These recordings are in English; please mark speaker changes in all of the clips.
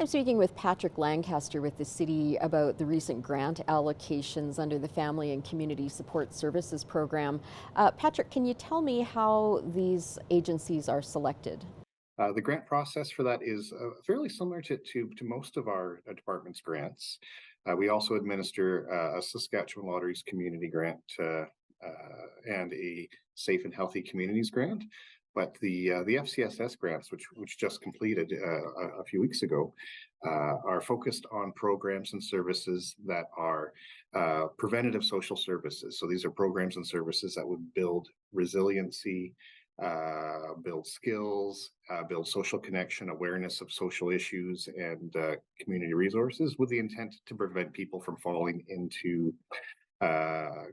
Speaker 1: I'm speaking with Patrick Lancaster with the city about the recent grant allocations under the Family and Community Support Services program. Patrick, can you tell me how these agencies are selected?
Speaker 2: The grant process for that is fairly similar to most of our department's grants. We also administer a Saskatchewan Lotteries Community Grant and a Safe and Healthy Communities Grant. But the FCSS grants, which just completed a few weeks ago, are focused on programs and services that are preventative social services. So these are programs and services that would build resiliency, build skills, build social connection, awareness of social issues, and community resources, with the intent to prevent people from falling into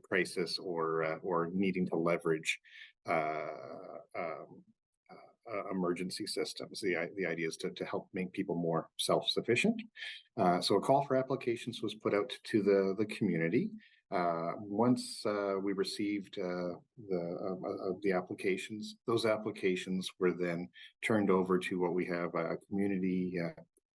Speaker 2: crisis or needing to leverage uh, um, emergency systems. The idea is to help make people more self-sufficient. So a call for applications was put out to the community. Once we received the applications, those applications were then turned over to what we have a community,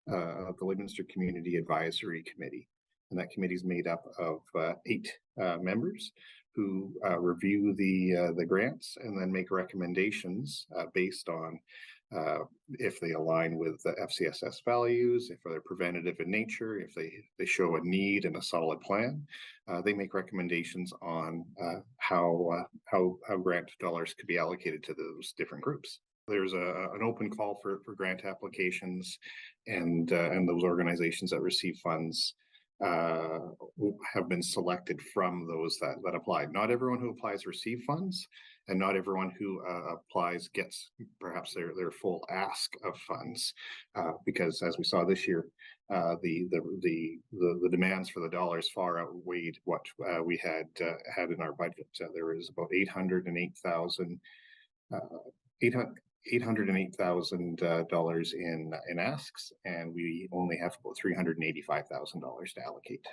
Speaker 2: the Lloydminster Community Advisory Committee. And that committee is made up of 8 members who review the grants and then make recommendations based on if they align with the FCSS values, if they're preventative in nature, if they show a need and a solid plan. They make recommendations on how grant dollars could be allocated to those different groups. There's an open call for grant applications, and those organizations that receive funds uh, have been selected from those that applied. Not everyone who applies receive funds, and not everyone who applies gets perhaps their full ask of funds, because as we saw this year, the demands for the dollars far outweighed what we had in our budget. There was about 808,000 $808,000 in asks, and we only have about $385,000 to allocate.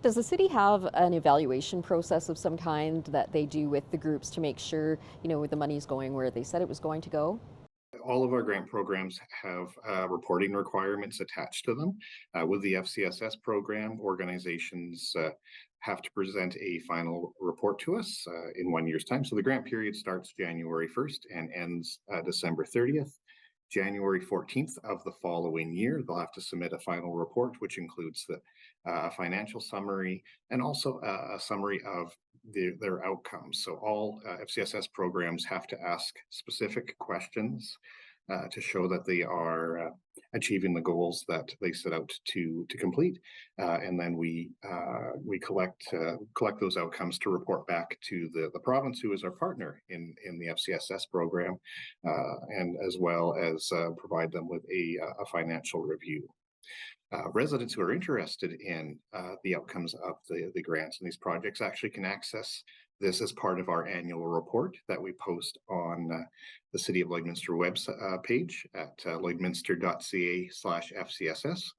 Speaker 1: Does the city have an evaluation process of some kind that they do with the groups to make sure, where the money's going where they said it was going to go?
Speaker 2: All of our grant programs have reporting requirements attached to them. With the FCSS program, organizations have to present a final report to us in 1 year's time. So the grant period starts January 1st and ends December 30th. January 14th of the following year, they'll have to submit a final report, which includes the financial summary and also a summary of their outcomes. So all FCSS programs have to ask specific questions to show that they are achieving the goals that they set out to complete, and then we collect those outcomes to report back to the province, who is our partner in the FCSS program, and as well as provide them with a financial review. Residents who are interested in the outcomes of the grants and these projects actually can access this as part of our annual report that we post on the City of Lloydminster website page at lloydminster.ca/FCSS.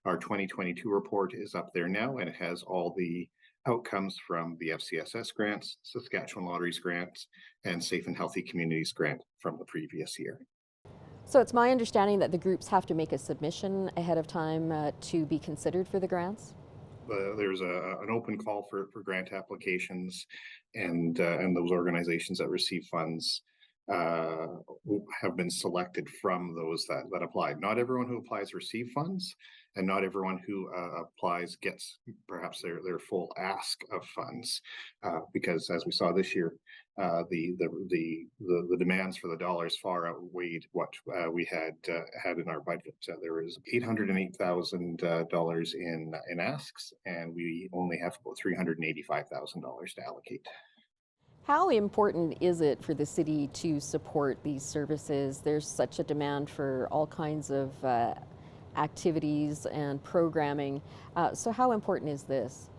Speaker 2: Our 2022 report is up there now, and it has all the outcomes from the FCSS grants, Saskatchewan Lotteries grants, and Safe and Healthy Communities grant from the previous year.
Speaker 1: So it's my understanding that the groups have to make a submission ahead of time to be considered for the grants?
Speaker 2: There's an open call for grant applications, and those organizations that receive funds uh, have been selected from those that applied. Not everyone who applies receive funds, and not everyone who applies gets perhaps their full ask of funds, because as we saw this year, the demands for the dollars far outweighed what we had in our budget. There was $808,000 in asks, and we only have about $385,000 to allocate.
Speaker 1: How important is it for the city to support these services? There's such a demand for all kinds of activities and programming. So, how important is this?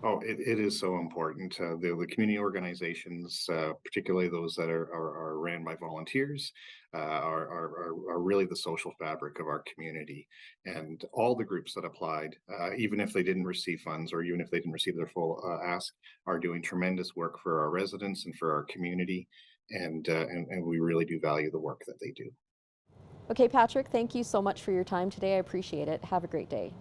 Speaker 2: Oh, it is so important. The community organizations, particularly those that are ran by volunteers, are really the social fabric of our community. And all the groups that applied, even if they didn't receive funds or even if they didn't receive their full ask, are doing tremendous work for our residents and for our community. And we really do value the work that they do.
Speaker 1: Okay, Patrick, thank you so much for your time today. I appreciate it. Have a great day.